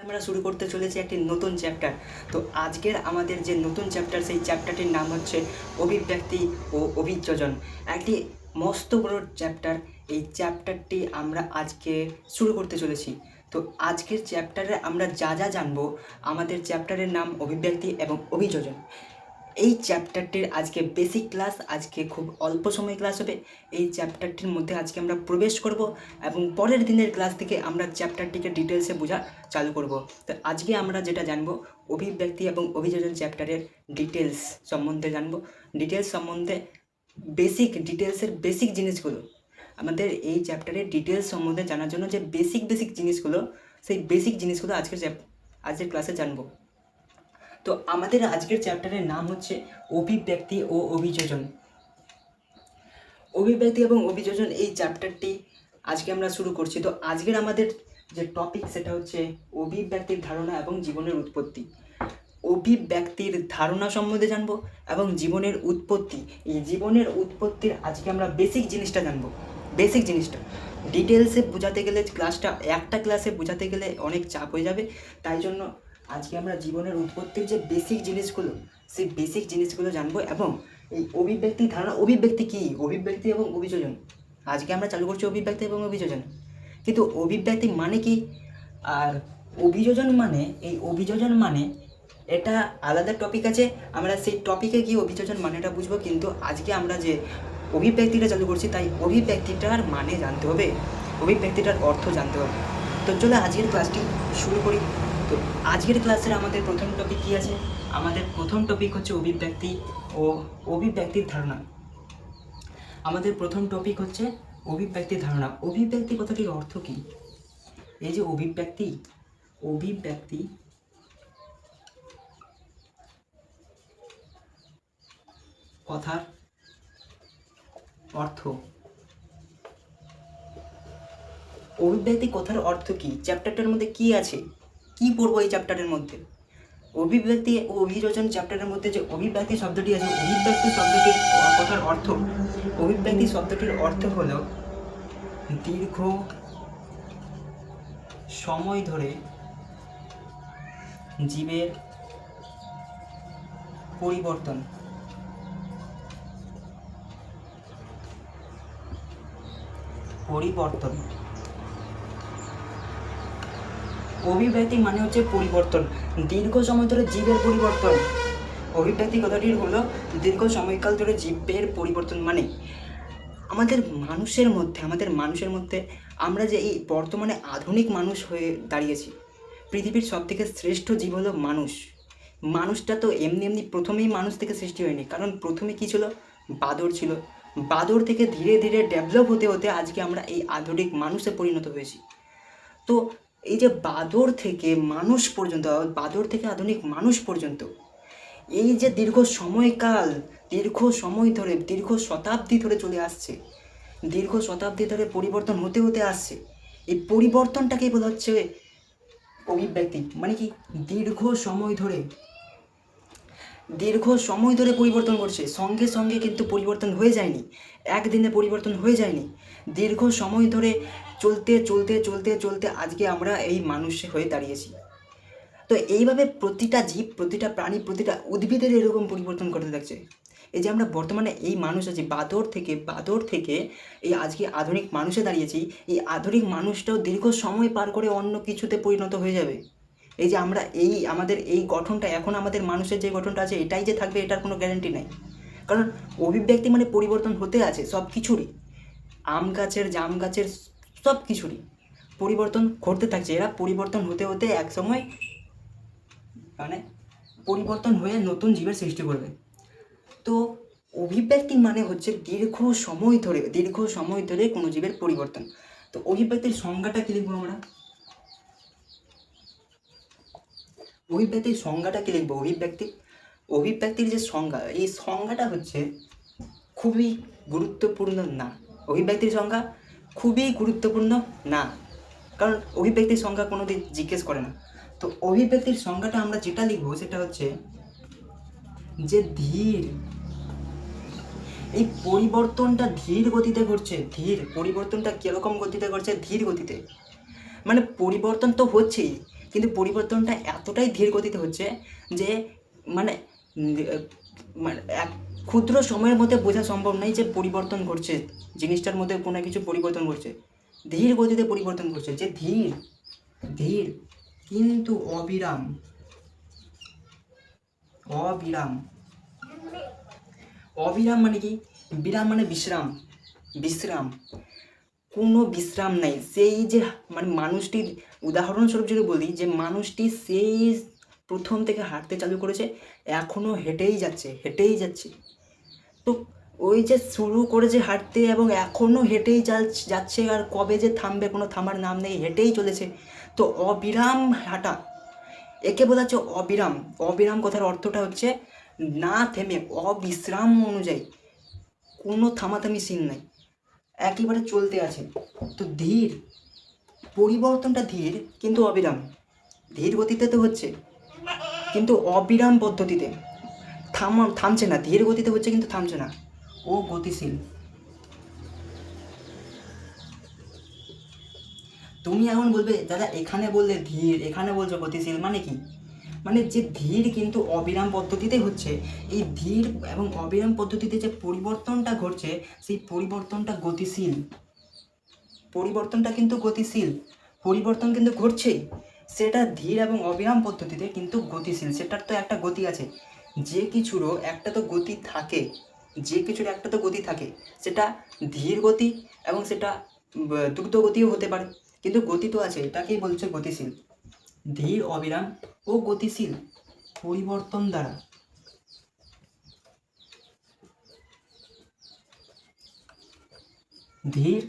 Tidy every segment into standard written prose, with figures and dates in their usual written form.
আমরা শুরু করতে চলেছি একটি নতুন চ্যাপ্টার। তো আজকের আমাদের যে নতুন চ্যাপ্টার, সেই চ্যাপ্টারটির নাম হচ্ছে অভিব্যক্তি ও অভিযোজন। একটি মস্ত বড় চ্যাপ্টার। এই চ্যাপ্টারটি আমরা আজকে শুরু করতে চলেছি। তো আজকের চ্যাপ্টারে আমরা যা যা জানবো, আমাদের চ্যাপ্টারের নাম অভিব্যক্তি এবং অভিযোজন। এই চ্যাপ্টারটির আজকে বেসিক ক্লাস, আজকে খুব অল্প সময় ক্লাস হবে। এই চ্যাপ্টারটির মধ্যে আজকে আমরা প্রবেশ করব এবং পরের দিনের ক্লাস থেকে আমরা চ্যাপ্টারটিকে ডিটেলসে বোঝা চালু করব। তো আজকে আমরা যেটা জানবো, অভিব্যক্তি এবং অভিযোজন চ্যাপ্টারের ডিটেলস সম্বন্ধে জানবো। ডিটেলস সম্বন্ধে ডিটেলসের বেসিক জিনিসগুলো, আমাদের এই চ্যাপ্টারের ডিটেলস সম্বন্ধে জানার জন্য যে বেসিক জিনিসগুলো, সেই বেসিক জিনিসগুলো আজকের ক্লাসে জানবো। তো আমাদের আজকের চ্যাপ্টারের নাম হচ্ছে অভিব্যক্তি ও অভিযোজন। অভিব্যক্তি এবং অভিযোজন এই চ্যাপ্টারটি আজকে আমরা শুরু করছি। তো আজকের আমাদের যে টপিক, সেটা হচ্ছে অভিব্যক্তির ধারণা এবং জীবনের উৎপত্তি। অভিব্যক্তির ধারণা সম্বন্ধে জানবো এবং জীবনের উৎপত্তি। এই জীবনের উৎপত্তির আজকে আমরা বেসিক জিনিসটা জানবো। বেসিক জিনিসটা ডিটেলসে বোঝাতে গেলে, একটা ক্লাসে বোঝাতে গেলে অনেক চাপ হয়ে যাবে। তাই জন্য আজকে আমরা জীবনের উৎপত্তির যে বেসিক জিনিসগুলো, সেই বেসিক জিনিসগুলো জানবো। এবং এই অভিব্যক্তির ধারণা, অভিব্যক্তি কী, অভিব্যক্তি এবং অভিযোজন, আজকে আমরা চালু করছি অভিব্যক্তি এবং অভিযোজন। কিন্তু অভিব্যক্তি মানে কি আর অভিযোজন মানে এটা আলাদা টপিক আছে। আমরা সেই টপিকে গিয়ে অভিযোজন মানেটা বুঝবো। কিন্তু আজকে আমরা যে অভিব্যক্তিটা চালু করছি, তাই অভিব্যক্তিটার মানে জানতে হবে, অভিব্যক্তিটার অর্থ জানতে হবে। তো চলো আজকের ক্লাসটি শুরু করি। তো আজকের ক্লাসের আমাদের প্রথম টপিক কী আছে? আমাদের প্রথম টপিক হচ্ছে অভিব্যক্তি ও অভিব্যক্তির ধারণা। আমাদের প্রথম টপিক হচ্ছে অভিব্যক্তির ধারণা। অভিব্যক্তি কথাটির অর্থ কী? এই যে অভিব্যক্তি কথার অর্থ, অভিব্যক্তি কথার অর্থ কী? চ্যাপ্টারটার মধ্যে কি আছে, কি পড়বো এই চ্যাপ্টারের মধ্যে? অভিব্যক্তি ও অভিযোজন চ্যাপ্টারের মধ্যে যে অভিব্যক্তি শব্দটি আছে, অভিব্যক্তি শব্দটির কথার অর্থ, অভিব্যক্তি শব্দটির অর্থ হলো দীর্ঘ সময় ধরে জীবের পরিবর্তন। অভিব্যক্তি মানে হচ্ছে পরিবর্তন, দীর্ঘ সময় ধরে জীবের পরিবর্তন। অভিব্যক্তি কথাটির হলো দীর্ঘ সময়কাল ধরে জীবের পরিবর্তন। মানে আমাদের মানুষের মধ্যে আমরা যে এই বর্তমানে আধুনিক মানুষ হয়ে দাঁড়িয়েছি, পৃথিবীর সবথেকে শ্রেষ্ঠ জীব হলো মানুষ। মানুষটা তো এমনি প্রথমেই মানুষ থেকে সৃষ্টি হয়নি। কারণ প্রথমে কী ছিল? বাদর ছিল। বাদর থেকে ধীরে ধীরে ডেভেলপ হতে হতে আজকে আমরা এই আধুনিক মানুষে পরিণত হয়েছি। তো এই যে বাদর থেকে আধুনিক মানুষ পর্যন্ত এই যে দীর্ঘ শতাব্দী ধরে চলে আসছে, দীর্ঘ শতাব্দী ধরে পরিবর্তন হতে হতে আসছে, এই পরিবর্তনটাকেই বলা হচ্ছে অভিব্যক্তি। মানে কি? দীর্ঘ সময় ধরে পরিবর্তন করছে, সঙ্গে সঙ্গে কিন্তু পরিবর্তন হয়ে যায়নি, একদিনে পরিবর্তন হয়ে যায়নি। দীর্ঘ সময় ধরে চলতে আজকে আমরা এই মানুষ হয়ে দাঁড়িয়েছি। তো এইভাবে প্রতিটা জীব, প্রতিটা প্রাণী, প্রতিটা উদ্ভিদের এরকম পরিবর্তন করতে থাকছে। এই যে আমরা বর্তমানে এই মানুষ আছি, বাদর থেকে এই আজকে আধুনিক মানুষে দাঁড়িয়েছি, এই আধুনিক মানুষটাও দীর্ঘ সময় পার করে অন্য কিছুতে পরিণত হয়ে যাবে। এই যে আমরা আমাদের এই গঠনটা, এখন আমাদের মানুষের যে গঠনটা আছে, এটাই যে থাকবে এটার কোনো গ্যারান্টি নেই। কারণ অভিব্যক্তি মানে পরিবর্তন হতে আছে সব কিছুরই, আম গাছের, জাম গাছের, সব কিছুরই পরিবর্তন ঘটতে থাকছে। এরা পরিবর্তন হতে হতে এক সময় মানে পরিবর্তন হয়ে নতুন জীবের সৃষ্টি করবে। তো অভিব্যক্তি মানে হচ্ছে দীর্ঘ সময় ধরে কোনো জীবের পরিবর্তন। তো অভিব্যক্তির সংজ্ঞাটা কি লিখবো আমরা? অভিব্যক্তির যে সংজ্ঞা, এই সংজ্ঞাটা হচ্ছে খুবই গুরুত্বপূর্ণ না। অভিব্যক্তির সংজ্ঞা খুবই গুরুত্বপূর্ণ না, কারণ অভিব্যক্তির সংজ্ঞা কোনোদিন জিজ্ঞেস করে না। তো অভিব্যক্তির সংজ্ঞাটা আমরা যেটা লিখবো, সেটা হচ্ছে যে এই পরিবর্তনটা ধীর গতিতে ঘটছে। পরিবর্তনটা কীরকম গতিতে ঘটছে? ধীর গতিতে। মানে পরিবর্তন তো হচ্ছেই, কিন্তু পরিবর্তনটা এতটাই ধীর গতিতে হচ্ছে যে মানে মানে এক ক্ষুদ্র সময়ের মধ্যে বোঝা সম্ভব নয় যে পরিবর্তন ঘটছে, জিনিসটার মধ্যে কোনো কিছু পরিবর্তন ঘটছে, ধীর গতিতে পরিবর্তন ঘটছে, যে ধীর ধীর কিন্তু অবিরাম। অবিরাম অবিরাম মানে কি? বিরাম মানে বিশ্রাম, বিশ্রাম, কোনো বিশ্রাম নাই। সেই যে মানে মানুষটির উদাহরণস্বরূপ যদি বলি, যে মানুষটি সেই প্রথম থেকে হাঁটতে চালু করেছে, এখনও হেঁটেই যাচ্ছে, হেঁটেই যাচ্ছে। তো ওই যে শুরু করেছে হাঁটতে এবং এখনও হেঁটেই যাচ্ছে, আর কবে যে থামবে কোনো থামার নাম নেই, হেঁটেই চলেছে। তো অবিরাম হাঁটা, একে বলা হচ্ছে অবিরাম। অবিরাম কথার অর্থটা হচ্ছে না থেমে, অবিশ্রাম অনুযায়ী, কোনো থামাথামি সিন নাই, একেবারে চলতে আছে। তো ধীর, পরিবর্তনটা ধীর কিন্তু অবিরাম, ধীর গতিতে তো হচ্ছে কিন্তু অবিরাম পদ্ধতিতে, থামছে না, ধীর গতিতে হচ্ছে কিন্তু থামছে না, ও গতিশীল। তুমি এখন বলবে দাদা এখানে বললে ধীর, এখানে বলছো গতিশীল, মানে কি? মানে যে ধীর কিন্তু অবিরাম পদ্ধতিতে হচ্ছে, এই ধীর এবং অবিরাম পদ্ধতিতে যে পরিবর্তনটা ঘটছে, সেই পরিবর্তনটা গতিশীল, পরিবর্তনটা কিন্তু গতিশীল, পরিবর্তন কিন্তু ঘটছেই, সেটা ধীর এবং অবিরাম পদ্ধতিতে কিন্তু গতিশীল। সেটার তো একটা গতি আছে, যে কিছুরও একটা তো গতি থাকে, যে কিছুর একটা তো গতি থাকে, সেটা ধীর গতি এবং সেটা দ্রুত গতিও হতে পারে, কিন্তু গতি তো আছে, এটাকেই বলছে গতিশীল। ধীর, অবিরাম ও গতিশীল পরিবর্তন দ্বারা, ধীর,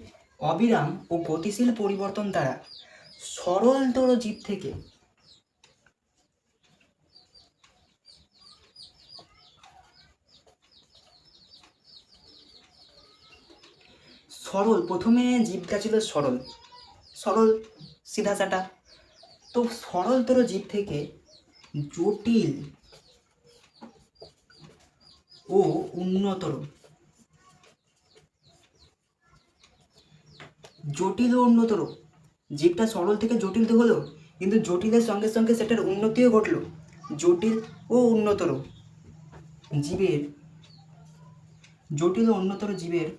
অবিরাম ও গতিশীল পরিবর্তন দ্বারা সরলতর জীব থেকে সরল, প্রথমে জীবটা ছিল সরল, সরল সিধাসাটা, তো সরলতর জীব থেকে জটিল ও উন্নতর, জটিল ও উন্নতর, জীবটা সরল থেকে জটিল তো হলো, কিন্তু জটিলের সঙ্গে সঙ্গে সেটার উন্নতিও ঘটলো, জটিল ও উন্নতর জীবের, জটিল ও উন্নতর জীবের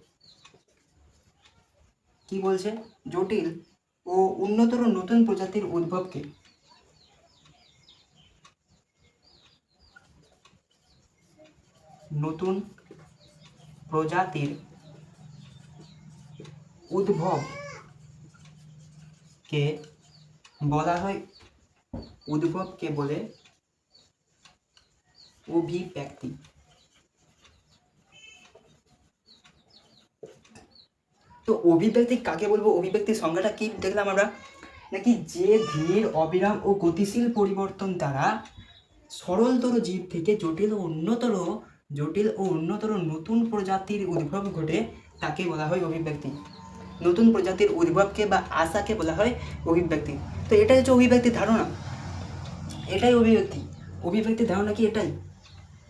কি বলছে, জটিল ও উন্নতর নতুন প্রজাতির উদ্ভবকে, নতুন প্রজাতির উদ্ভবকে বলা হয়, উদ্ভবকে বলে অভিব্যক্তি। তো অভিব্যক্তি কাকে বলবো, অভিব্যক্তির সংজ্ঞাটা কি দেখলাম আমরা, নাকি যে ধীর, অবিরাম ও গতিশীল পরিবর্তন দ্বারা সরলতর জীব থেকে জটিল ও উন্নতর নতুন প্রজাতির উদ্ভব ঘটে, তাকে বলা হয় অভিব্যক্তি। নতুন প্রজাতির উদ্ভবকে বা আশাকে বলা হয় অভিব্যক্তি। তো এটাই হচ্ছে অভিব্যক্তির ধারণা, এটাই অভিব্যক্তি। অভিব্যক্তির ধারণা কি এটাই,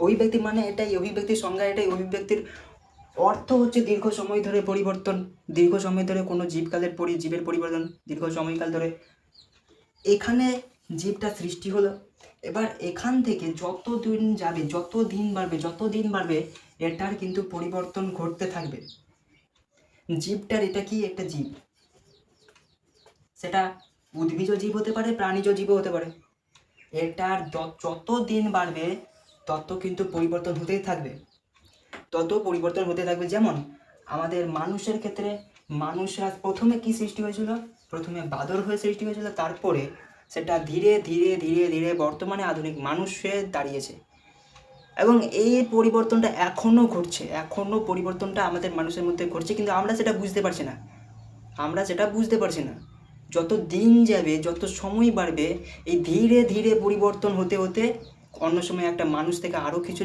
অভিব্যক্তি মানে এটাই, অভিব্যক্তির সংজ্ঞা এটাই। অভিব্যক্তির অর্থ হচ্ছে দীর্ঘ সময় ধরে পরিবর্তন, দীর্ঘ সময় ধরে কোনো জীবের পরিবর্তন, দীর্ঘ সময়কাল ধরে এখানে জীবটা সৃষ্টি হলো। এবার এখান থেকে যত দিন যাবে, যত দিন বাড়বে এটার কিন্তু পরিবর্তন ঘটতে থাকবে। জীবটার, এটা কি একটা জীব, সেটা উদ্ভিজ জীব হতে পারে, প্রাণীজ জীবও হতে পারে, এটার যত দিন বাড়বে তত কিন্তু পরিবর্তন হতেই থাকবে, তত পরিবর্তন হতে থাকবে। যেমন আমাদের মানুষের ক্ষেত্রে, মানুষরা প্রথমে কি সৃষ্টি হয়েছিল, প্রথমে বাদর হয়ে সৃষ্টি হয়েছিল, তারপরে সেটা ধীরে ধীরে ধীরে ধীরে বর্তমানে আধুনিক মানুষে দাঁড়িয়েছে, এবং এই পরিবর্তনটা এখনও ঘটছে, এখনও পরিবর্তনটা আমাদের মানুষের মধ্যে ঘটছে, কিন্তু আমরা সেটা বুঝতে পারছি না, আমরা সেটা বুঝতে পারছি না। যত দিন যাবে, যত সময় বাড়বে, এই ধীরে ধীরে পরিবর্তন হতে হতে অন্য সময় একটা মানুষ থেকে আরও কিছু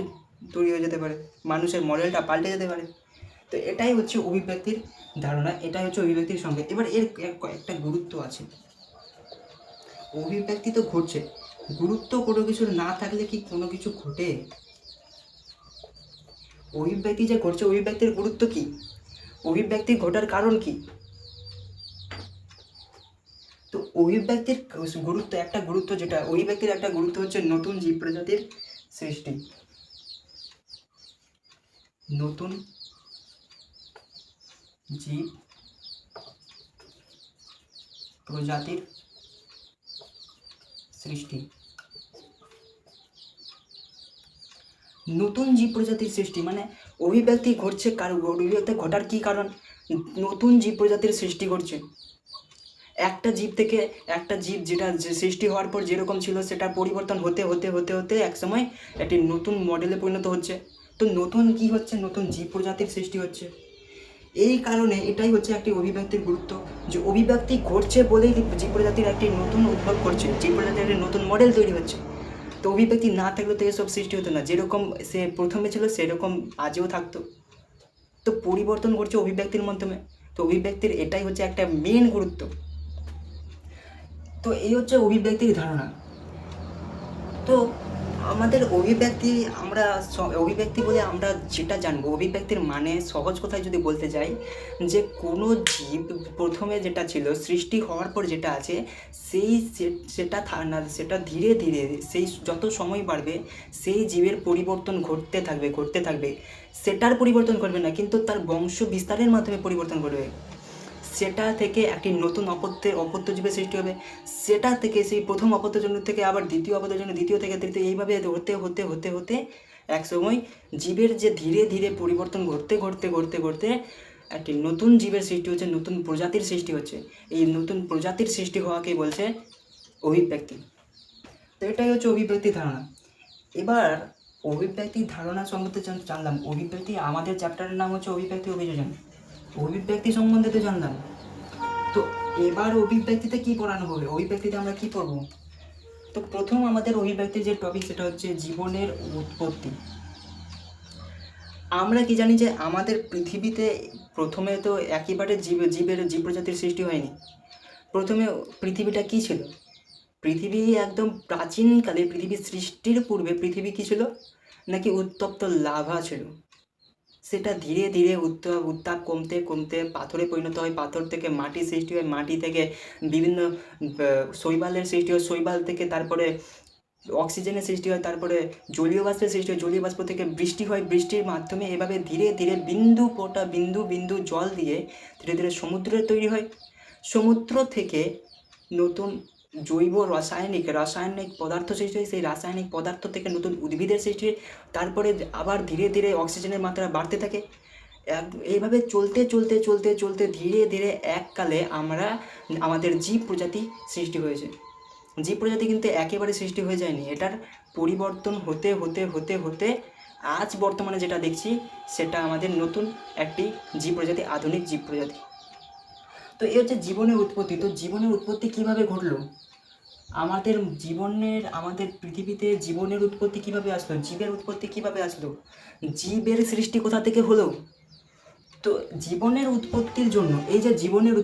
তৈরি হয়ে যেতে পারে, মানুষের মডেলটা পাল্টে যেতে পারে। তো এটাই হচ্ছে অভিব্যক্তির ধারণা, এটাই হচ্ছে অভিব্যক্তির সঙ্গে। এবার এর একটা গুরুত্ব আছে, অভিব্যক্তি তো ঘটছে, গুরুত্ব কোনো কিছুর না থাকলে কি কোনো কিছু ঘটে? অভিব্যক্তি যে ঘটছে, অভিব্যক্তির গুরুত্ব কি, অভিব্যক্তি ঘটার কারণ কি? তো অভিব্যক্তির গুরুত্ব যেটা অভিব্যক্তির একটা গুরুত্ব হচ্ছে নতুন জীব প্রজাতির সৃষ্টি। নতুন জীব প্রজাতির সৃষ্টি। নতুন জীব প্রজাতির সৃষ্টি মানে অভিব্যক্তি ঘটছে, অভিব্যক্তি ঘটার কী কারণ? নতুন জীব প্রজাতির সৃষ্টি ঘটছে। একটা জীব যেটা সৃষ্টি হওয়ার পর যেরকম ছিল সেটা পরিবর্তন হতে হতে হতে হতে একসময় একটি নতুন মডেলে পরিণত হচ্ছে। তো নতুন কি হচ্ছে? নতুন জীব প্রজাতির সৃষ্টি হচ্ছে। এই কারণে এটাই হচ্ছে একটি অভিব্যক্তির গুরুত্ব, যে অভিব্যক্তি ঘটছে বলেই জীব প্রজাতির একটি নতুন উদ্ভব করছে, জীব প্রজাতির একটি নতুন মডেল তৈরি হচ্ছে। তো অভিব্যক্তি না থাকলে তো এসব সৃষ্টি হতো না, যেরকম সে প্রথমে ছিল সেরকম আজও থাকতো। তো পরিবর্তন করছে অভিব্যক্তির মাধ্যমে। তো অভিব্যক্তির এটাই হচ্ছে একটা মেন গুরুত্ব। তো এই হচ্ছে অভিব্যক্তির ধারণা। তো আমাদের অভিব্যক্তি বলে আমরা যেটা জানবো, অভিব্যক্তির মানে সহজ কথায় যদি বলতে যাই, যে কোনো জীব প্রথমে যেটা ছিল সৃষ্টি হওয়ার পর যেটা আছে সেটা ধীরে ধীরে সেই যত সময় বাড়বে সেই জীবের পরিবর্তন ঘটতে থাকবে। সেটার পরিবর্তন করবে না, কিন্তু তার বংশ বিস্তারের মাধ্যমে পরিবর্তন করবে। সেটা থেকে একটি নতুন অপত্য জীবের সৃষ্টি হবে। সেটা থেকে সেই প্রথম অপত্যজন্য থেকে আবার দ্বিতীয় অপত্যজন্য, দ্বিতীয় থেকে তৃতীয়, এইভাবে হতে হতে হতে হতে একসময় জীবের যে ধীরে ধীরে পরিবর্তন ঘটতে একটি নতুন জীবের সৃষ্টি হচ্ছে, নতুন প্রজাতির সৃষ্টি হচ্ছে। এই নতুন প্রজাতির সৃষ্টি হওয়াকে বলছে অভিব্যক্তি। তো এটাই হচ্ছে অভিব্যক্তির ধারণা। এবার অভিব্যক্তির ধারণা সম্বন্ধে জানলাম। অভিব্যক্তি, আমাদের চ্যাপ্টারের নাম হচ্ছে অভিব্যক্তি অভিযোজন। অভিব্যক্তি সম্বন্ধে তো জানলাম। তো এবার অভিব্যক্তিতে কি পড়ানো হবে? অভিব্যক্তিতে আমরা কি পড়বো? তো প্রথম আমাদের অভিব্যক্তির যে টপিক সেটা হচ্ছে জীবনের উৎপত্তি। আমরা কি জানি যে আমাদের পৃথিবীতে প্রথমে তো একেবারে জীব প্রজাতির সৃষ্টি হয়নি। প্রথমে পৃথিবীটা কি ছিল? পৃথিবী একদম প্রাচীনকালে, পৃথিবীর সৃষ্টির পূর্বে পৃথিবী কি ছিল? নাকি উত্তপ্ত লাভা ছিল। সেটা ধীরে ধীরে উত্তাপ কমতে পাথরে পরিণত হয়, পাথর থেকে মাটি সৃষ্টি হয়, মাটি থেকে বিভিন্ন শৈবালের সৃষ্টি হয়, শৈবাল থেকে তারপরে অক্সিজেনের সৃষ্টি হয়, তারপরে জলীয় বাষ্পের সৃষ্টি হয়, জলীয় বাষ্প থেকে বৃষ্টি হয়, বৃষ্টির মাধ্যমে এভাবে ধীরে ধীরে বিন্দু জল দিয়ে ধীরে ধীরে সমুদ্রের তৈরি হয়। সমুদ্র থেকে নতুন জৈব রাসায়নিক পদার্থ সৃষ্টি হয়, সেই রাসায়নিক পদার্থ থেকে নতুন উদ্ভিদের সৃষ্টি হয়, তারপরে আবার ধীরে ধীরে অক্সিজেনের মাত্রা বাড়তে থাকে। এইভাবে চলতে ধীরে ধীরে এককালে আমাদের জীব প্রজাতি সৃষ্টি হয়েছে। জীব প্রজাতি কিন্তু একেবারে সৃষ্টি হয়ে যায়নি, এটার পরিবর্তন হতে হতে হতে হতে আজ বর্তমানে যেটা দেখছি সেটা আমাদের নতুন একটি জীব প্রজাতি, আধুনিক জীব প্রজাতি। তো এই হচ্ছে জীবনের উৎপত্তি। তো জীবনের উৎপত্তি কিভাবে ঘটলো? আমাদের পৃথিবীতে জীবনের উৎপত্তি কিভাবে আসলো? জীবের উৎপত্তি কিভাবে আসলো? জীবের সৃষ্টি কোথা থেকে হলো? তো জীবনের উৎপত্তির জন্য এই জীবনের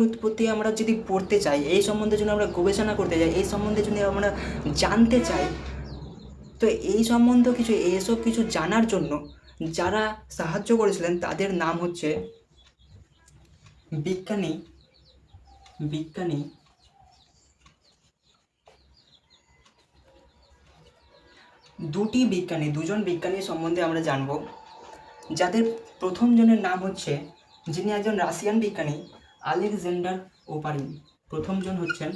উৎপত্তি আমরা যদি পড়তে চাই, এই সম্বন্ধে যদি আমরা গবেষণা করতে চাই, এই সম্বন্ধে যদি আমরা জানতে চাই, তো এসব কিছু জানার জন্য যারা সাহায্য করেছিলেন তাদের নাম হচ্ছে বিজ্ঞানী দুজন বিজ্ঞানী সম্বন্ধে আমরা জানব, যাদের প্রথম জনের নাম হচ্ছে, যিনি একজন রাশিয়ান বিজ্ঞানী, আলেকজান্ডার ওপারিন। প্রথম জন হচ্ছেন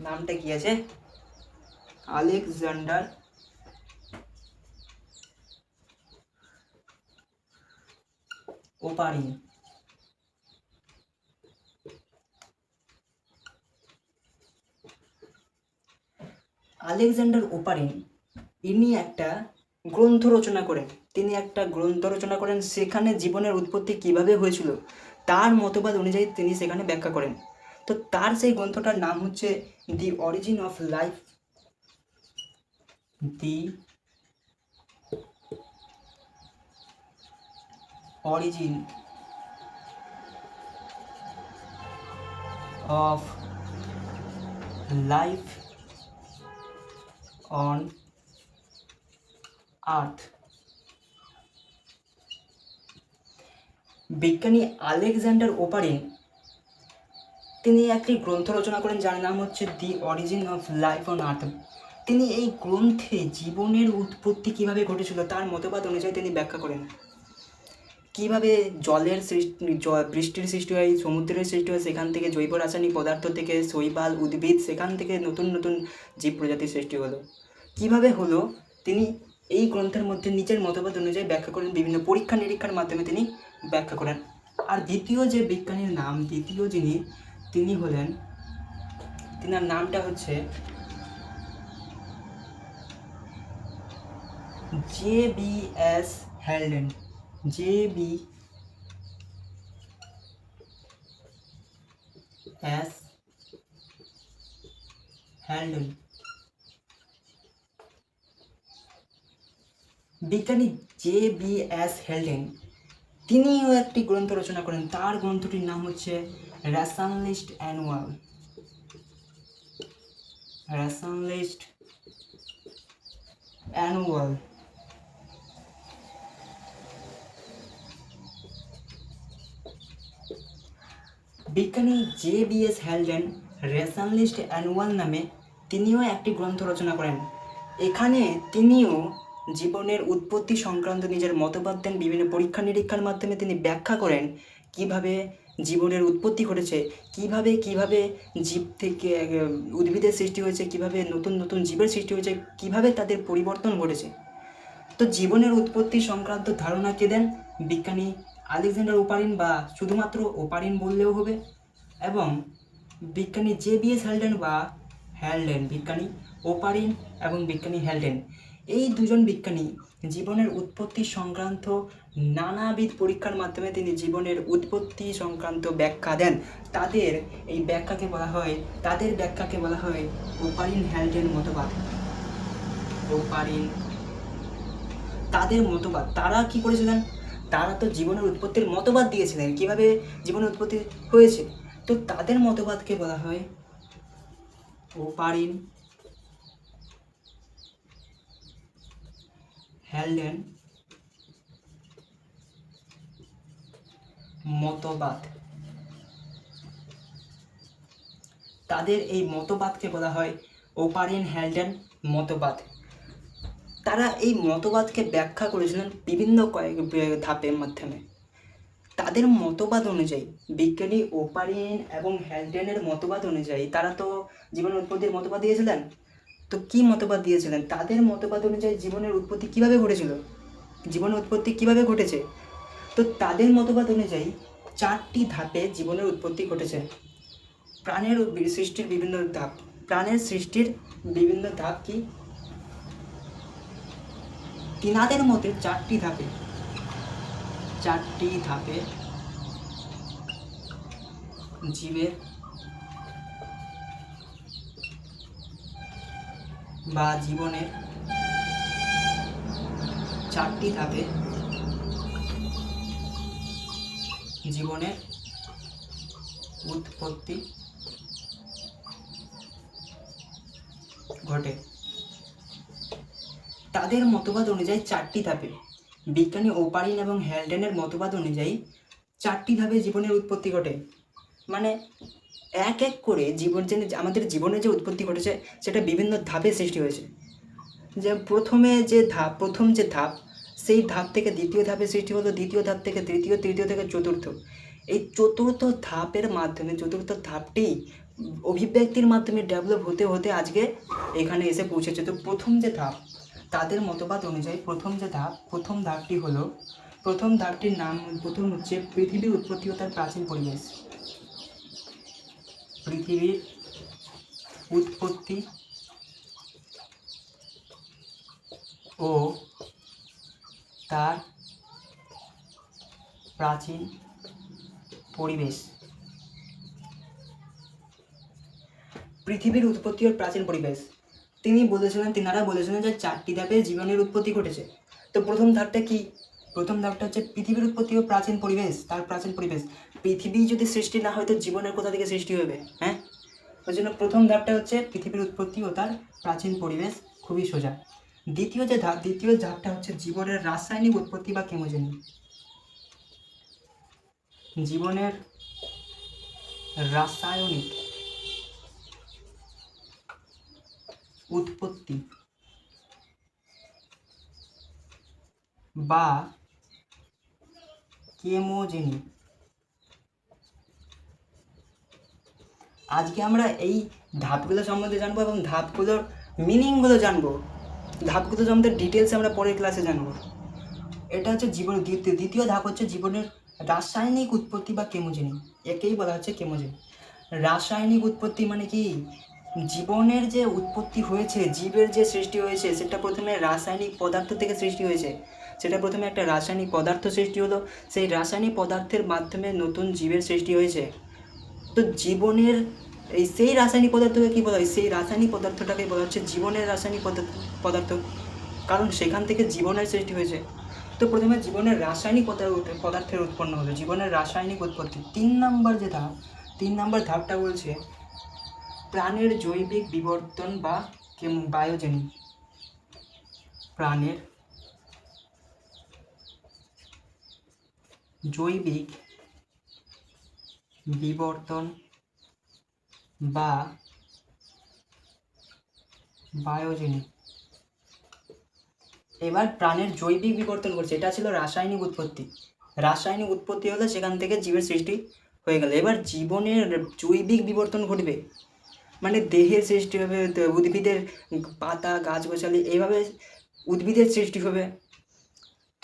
নামটা কি আছে? Alexander Oparin. আলেকজান্ডার ওপারিন ইনি একটা গ্রন্থ রচনা করেন। সেখানে জীবনের উৎপত্তি কিভাবে হয়েছিল তার মতবাদ অনুযায়ী তিনি সেখানে ব্যাখ্যা করেন। তো তার সেই গ্রন্থটার নাম হচ্ছে দি origin of life. The origin of life on earth. বিজ্ঞানী আলেকজান্ডার ওপারিন তিনি একটি গ্রন্থ রচনা করেন যার নাম হচ্ছে দি origin of life on earth. তিনি এই গ্রন্থে জীবনের উৎপত্তি কীভাবে ঘটেছিল তার মতবাদ অনুযায়ী তিনি ব্যাখ্যা করেন। কীভাবে জলের সৃষ্টি, বৃষ্টির সৃষ্টি হয়, সমুদ্রের সৃষ্টি হয়, সেখান থেকে জৈব রাসায়নিক পদার্থ থেকে শৈবাল, উদ্ভিদ, সেখান থেকে নতুন নতুন জীব প্রজাতির সৃষ্টি হলো, কীভাবে হলো তিনি এই গ্রন্থের মধ্যে নিজের মতবাদ অনুযায়ী ব্যাখ্যা করেন। বিভিন্ন পরীক্ষা নিরীক্ষার মাধ্যমে তিনি ব্যাখ্যা করেন। আর দ্বিতীয় যে বিজ্ঞানীর নাম, দ্বিতীয় যিনি, তিনি হলেন, তিনার নামটা হচ্ছে J.B.S. হ্যালডেন। J.B.S. হ্যালডেন। বিজ্ঞানী J.B.S. হ্যালডেন তিনিও একটি গ্রন্থ রচনা করেন। তার গ্রন্থটির নাম হচ্ছে রেশনালিস্ট অ্যানুয়াল। রেশনালিস্ট অ্যানুয়াল। বিজ্ঞানী J.B.S. হ্যালডেন রেশনালিস্ট অ্যানুয়াল নামে তিনিও একটি গ্রন্থ রচনা করেন। এখানে তিনিও জীবনের উৎপত্তি সংক্রান্ত নিজের মতবাদ দেন। বিভিন্ন পরীক্ষা নিরীক্ষার মাধ্যমে তিনি ব্যাখ্যা করেন কিভাবে জীবনের উৎপত্তি ঘটেছে, কিভাবে জীব থেকে উদ্ভিদের সৃষ্টি হয়েছে, কিভাবে নতুন নতুন জীবের সৃষ্টি হয়েছে, কিভাবে তাদের পরিবর্তন ঘটেছে। তো জীবনের উৎপত্তি সংক্রান্ত ধারণা কে দেন? বিজ্ঞানী আলেকজান্ডার ওপারিন, বা শুধুমাত্র ওপারিন বললেও হবে। এবং বিজ্ঞানী J.B.S. হ্যালডেন বা হ্যালডেন, বিজ্ঞানী ওপারিন এবং বিজ্ঞানী হ্যালডেন, এই দুজন বিজ্ঞানী জীবনের উৎপত্তি সংক্রান্ত নানাবিধ পরীক্ষার মাধ্যমে তিনি জীবনের উৎপত্তি সংক্রান্ত ব্যাখ্যা দেন। তাদের ব্যাখ্যাকে বলা হয় ওপারিন হ্যালডেন মতবাদ। ওপারিন, তাদের মতবাদ, তারা কি করেছিলেন? তারা তো জীবনের উৎপত্তির মতবাদ দিয়েছিলেন, কিভাবে জীবনের উৎপত্তি হয়েছে। তো তাদের মতবাদকে বলা হয় ওপারিন হ্যালডেন মতবাদ। তাদের এই মতবাদকে বলা হয় ওপারিন হ্যালডেন মতবাদ। তারা এই মতবাদকে ব্যাখ্যা করেছিলেন বিভিন্ন কয়েক ধাপের মাধ্যমে। তাদের মতবাদ অনুযায়ী, বিজ্ঞানী ওপারিন এবং হ্যালডেনের মতবাদ অনুযায়ী, তারা তো জীবনের উৎপত্তির মতবাদ দিয়েছিলেন। তো কি মতবাদ দিয়েছিলেন? তাদের মতবাদ অনুযায়ী জীবনের উৎপত্তি কিভাবে ঘটেছিল, জীবনের উৎপত্তি কিভাবে ঘটেছে। তো তাদের মতবাদ অনুযায়ী 4টি ধাপে জীবনের উৎপত্তি ঘটেছে। প্রাণের সৃষ্টির বিভিন্ন ধাপ। প্রাণের সৃষ্টির বিভিন্ন ধাপ কি? তিনাদের মতে 4টি ধাপে জীবের বা জীবনের 4টি ধাপে জীবনের উৎপত্তি ঘটে। তাদের মতবাদ অনুযায়ী 4টি ধাপে, বিজ্ঞানী ওপারিন এবং হ্যালডেনের মতবাদ অনুযায়ী 4টি ধাপে জীবনের উৎপত্তি ঘটে। মানে এক এক করে আমাদের জীবনে যে উৎপত্তি ঘটেছে সেটা বিভিন্ন ধাপে সৃষ্টি হয়েছে। যে প্রথম যে ধাপ, সেই ধাপ থেকে দ্বিতীয় ধাপে সৃষ্টি হলো, দ্বিতীয় ধাপ থেকে তৃতীয়, তৃতীয় থেকে চতুর্থ। এই চতুর্থ ধাপের মাধ্যমে, চতুর্থ ধাপটি অভিব্যক্তির মাধ্যমে ডেভেলপ হতে হতে আজকে এখানে এসে পৌঁছেছে। তো প্রথম যে ধাপ, তাদের মতবাদ অনুযায়ী প্রথম ধাপটির নাম হচ্ছে পৃথিবীর উৎপত্তি ও তার প্রাচীন পরিবেশ। পৃথিবীর উৎপত্তি ও তার প্রাচীন পরিবেশ। পৃথিবীর উৎপত্তি ও প্রাচীন পরিবেশ, তিনারা বলেছিলেন যে 4টি ধাপে জীবনের উৎপত্তি ঘটেছে। তো প্রথম ধাপটা কি? প্রথম ধাপটা হচ্ছে পৃথিবীর উৎপত্তি ও প্রাচীন পরিবেশ, তার প্রাচীন পরিবেশ। পৃথিবী যদি সৃষ্টি না হয় তো জীবনের কোথা থেকে সৃষ্টি হবে? হ্যাঁ, ওই জন্য প্রথম ধাপটা হচ্ছে পৃথিবীর উৎপত্তি ও তার প্রাচীন পরিবেশ, খুবই সোজা। দ্বিতীয় ধাপটা হচ্ছে জীবনের রাসায়নিক উৎপত্তি বা কেমোজেনি। জীবনের রাসায়নিক উৎপত্তি বা কেমোজেনি। আজকে আমরা এই ধাপগুলো সম্বন্ধে জানবো এবং ধাপগুলোর মিনিংগুলো জানবো। ধাপগুলো সম্বন্ধে ডিটেলস আমরা পরের ক্লাসে জানবো। এটা হচ্ছে দ্বিতীয় ধাপ হচ্ছে জীবনের রাসায়নিক উৎপত্তি বা কেমোজেনি। একেই বলা হচ্ছে কেমোজেনি। রাসায়নিক উৎপত্তি মানে কি, জীবনের যে উৎপত্তি হয়েছে, জীবের যে সৃষ্টি হয়েছে, সেটা প্রথমে রাসায়নিক পদার্থ থেকে সৃষ্টি হয়েছে। সেটা প্রথমে একটা রাসায়নিক পদার্থ সৃষ্টি হলো, সেই রাসায়নিক পদার্থের মাধ্যমে নতুন জীবের সৃষ্টি হয়েছে। তো জীবনের সেই রাসায়নিক পদার্থকে কী বলা হয়, সেই রাসায়নিক পদার্থটাকে বলা হচ্ছে জীবনের রাসায়নিক পদার্থ, কারণ সেখান থেকে জীবনের সৃষ্টি হয়েছে। তো প্রথমে জীবনের রাসায়নিক পদার্থের উৎপন্ন হলো, জীবনের রাসায়নিক উৎপত্তি। 3 নম্বর ধাপটা বলছে প্রাণের জৈবিক বিবর্তন বা বায়োজেনি। প্রাণের জৈবিক বিবর্তন বা বায়োজেনি। এবার প্রাণের জৈবিক বিবর্তন করছে, এটা ছিল রাসায়নিক উৎপত্তি। রাসায়নিক উৎপত্তি হলে সেখান থেকে জীবের সৃষ্টি হয়ে গেল। এবার জীবনের জৈবিক বিবর্তন ঘটবে, মানে দেহের সৃষ্টি হবে, উদ্ভিদের পাতা গাছগাছালি এইভাবে উদ্ভিদের সৃষ্টি হবে।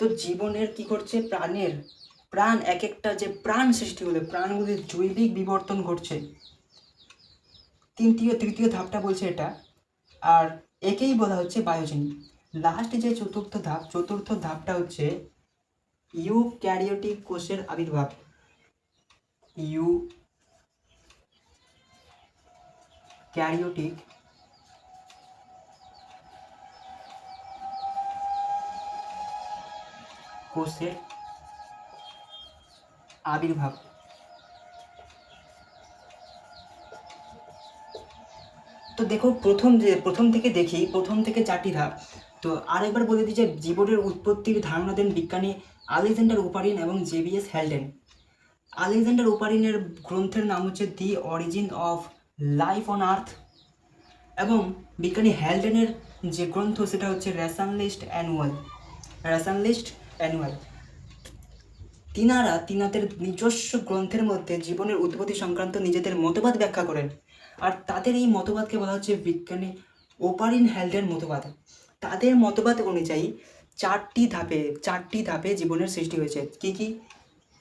তো জীবনের কি করছে, প্রাণ এক একটা যে প্রাণ সৃষ্টি হলে প্রাণগুলির জৈবিক বিবর্তন ঘটছে। তৃতীয় ধাপটা বলছে এটা, আর একেই বলা হচ্ছে বায়োজেনি। লাস্ট যে চতুর্থ ধাপটা হচ্ছে ইউক্যারিওটিক কোষের আবির্ভাব। ইউক্যারিওটিক কোষের আবির্ভাব। তো দেখো প্রথম থেকে 4টি ধাপ। তো আরেকবার বলে দিই যে জীবনের উৎপত্তির ধারণা দেন বিজ্ঞানী আলেকজান্ডার ওপারিন এবং জেবিএস হ্যালডেন। আলেকজান্ডার ওপারিনের গ্রন্থের নাম হচ্ছে দি origin of life on earth, এবং বিজ্ঞানী হ্যালডেনের যে গ্রন্থ সেটা হচ্ছে রেশনালিস্ট অ্যানুয়াল। তিনাদের নিজস্ব গ্রন্থের মধ্যে জীবনের উৎপত্তি সংক্রান্ত নিজেদের মতবাদ ব্যাখ্যা করেন, আর তাদের এই মতবাদকে বলা হচ্ছে বিজ্ঞানী ওপারিন হ্যালডেন মতবাদ। তাদের মতবাদ অনুযায়ী 4টি ধাপে জীবনের সৃষ্টি হয়েছে। কি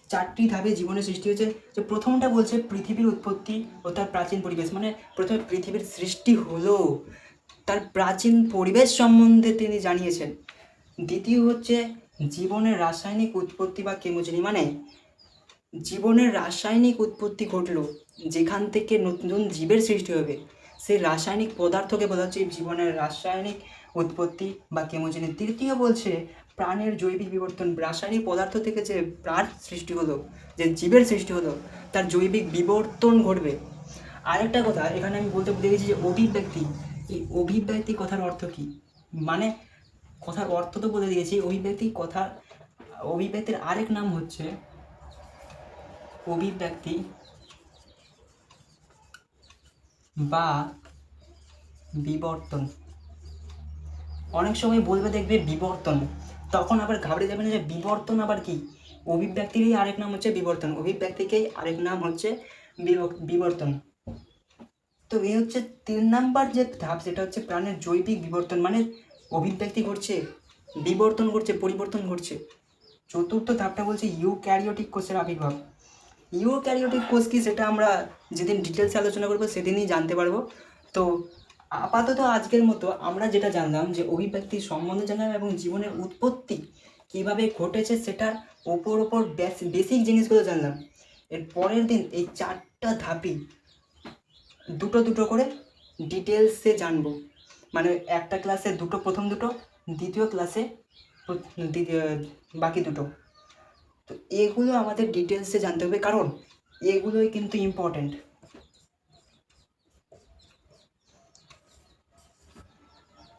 4টি ধাপে জীবনের সৃষ্টি হয়েছে। যে প্রথমটা বলছে পৃথিবীর উৎপত্তি ও তার প্রাচীন পরিবেশ, মানে প্রথমে পৃথিবীর সৃষ্টি হলো, তার প্রাচীন পরিবেশ সম্বন্ধে তিনি জানিয়েছেন। দ্বিতীয় হচ্ছে জীবনের রাসায়নিক উৎপত্তি বা কেমোজেনি, মানে জীবনের রাসায়নিক উৎপত্তি ঘটলো, যেখান থেকে নতুন জীবের সৃষ্টি হবে, সেই রাসায়নিক পদার্থকে বলা হচ্ছে জীবনের রাসায়নিক উৎপত্তি বা কেমোজেনি। তৃতীয় বলছে প্রাণের জৈবিক বিবর্তন, রাসায়নিক পদার্থ থেকে যে প্রাণ সৃষ্টি হলো, যে জীবের সৃষ্টি হলো, তার জৈবিক বিবর্তন ঘটবে। আরেকটা কথা এখানে আমি বলতে ভুলে গেছি যে অভিব্যক্তি। এই অভিব্যক্তি কথার অর্থ কী, মানে কথার অর্থ তো বলে দিয়েছি। অভিব্যক্তির আরেক নাম হচ্ছে অভিব্যক্তি বা বিবর্তন। অনেক সময় বলবে দেখবে বিবর্তন, তখন আবার ঘাবড়ে যাবে না যে বিবর্তন আবার কি। অভিব্যক্তিরই আরেক নাম হচ্ছে বিবর্তন, অভিব্যক্তিকেই আরেক নাম হচ্ছে বিবর্তন। তো এই হচ্ছে 3 নম্বর যে ধাপ, সেটা হচ্ছে প্রাণের জৈবিক বিবর্তন, মানে অভিব্যক্তি ঘটছে, বিবর্তন ঘটছে, পরিবর্তন ঘটছে। চতুর্থ ধাপটা বলছে ইউক্যারিওটিক কোষের আবির্ভাব। ইউক্যারিওটিক কোষ কি সেটা আমরা যেদিন ডিটেলসে আলোচনা করবো সেদিনই জানতে পারবো। তো আপাতত আজকের মতো আমরা যেটা জানলাম যে অভিব্যক্তি সম্বন্ধে জানলাম এবং জীবনের উৎপত্তি কীভাবে ঘটেছে সেটার ওপর বেসিক জিনিসগুলো জানলাম। এর পরের দিন এই 4টা ধাপই দুটো করে ডিটেলসে জানবো, মানে একটা ক্লাসে প্রথম দুটো, দ্বিতীয় ক্লাসে বাকি দুটো। তো এগুলো আমাদের ডিটেলসে জানতে হবে, কারণ এগুলোই কিন্তু ইম্পর্টেন্ট।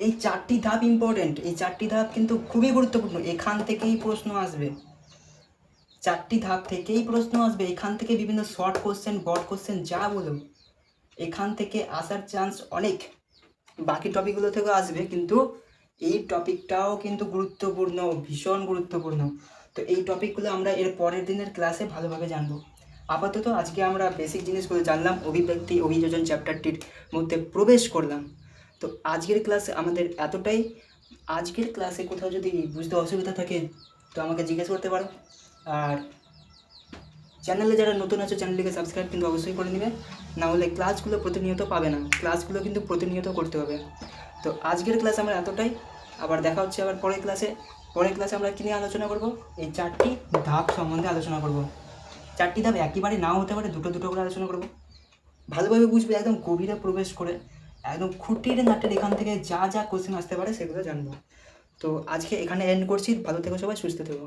এই 4টি ধাপ ইম্পর্টেন্ট, এই 4টি ধাপ কিন্তু খুবই গুরুত্বপূর্ণ, এখান থেকেই প্রশ্ন আসবে। 4টি ধাপ থেকেই প্রশ্ন আসবে, এখান থেকে বিভিন্ন শর্ট কোশ্চেন, বড় কোশ্চেন যা বলুন এখান থেকে আসার চান্স অনেক। বাকি টপিকগুলো থেকেও আসবে, কিন্তু এই টপিকটাও কিন্তু গুরুত্বপূর্ণ, ভীষণ গুরুত্বপূর্ণ। তো এই টপিকগুলো আমরা এর পরের দিনের ক্লাসে ভালোভাবে জানবো। আপাতত আজকে আমরা বেসিক জিনিসগুলো জানলাম, অভিব্যক্তি অভিযোজন চ্যাপ্টারটির মধ্যে প্রবেশ করলাম। তো আজকের ক্লাসে আমাদের এতটাই। আজকের ক্লাসে কোথাও যদি বুঝতে অসুবিধা থাকে তো আমাকে জিজ্ঞেস করতে পারো। আর চ্যানেলে যারা নতুন আছে চ্যানেলটিকে সাবস্ক্রাইব কিন্তু অবশ্যই করে নেবে, না হলে ক্লাসগুলো প্রতিনিয়ত পাবে না। ক্লাসগুলো কিন্তু প্রতিনিয়ত করতে হবে। তো আজকের ক্লাস আমরা এতটাই, আবার দেখা হচ্ছে আবার পরের ক্লাসে। পরের ক্লাসে আমরা কী নিয়ে আলোচনা করব? এই 4টি ধাপ সম্বন্ধে আলোচনা করব। 4টি ধাপ একেবারে নাও হতে পারে, দুটো দুটো করে আলোচনা করব। ভালোভাবে বুঝবে, একদম গভীরে প্রবেশ করে একদম খুঁটির নাটের এখান থেকে যা যা কোশ্চেন আসতে পারে সেগুলো জানবো। তো আজকে এখানে এন্ড করছি। ভালো থেকো সবাই, সুস্থ থেকো।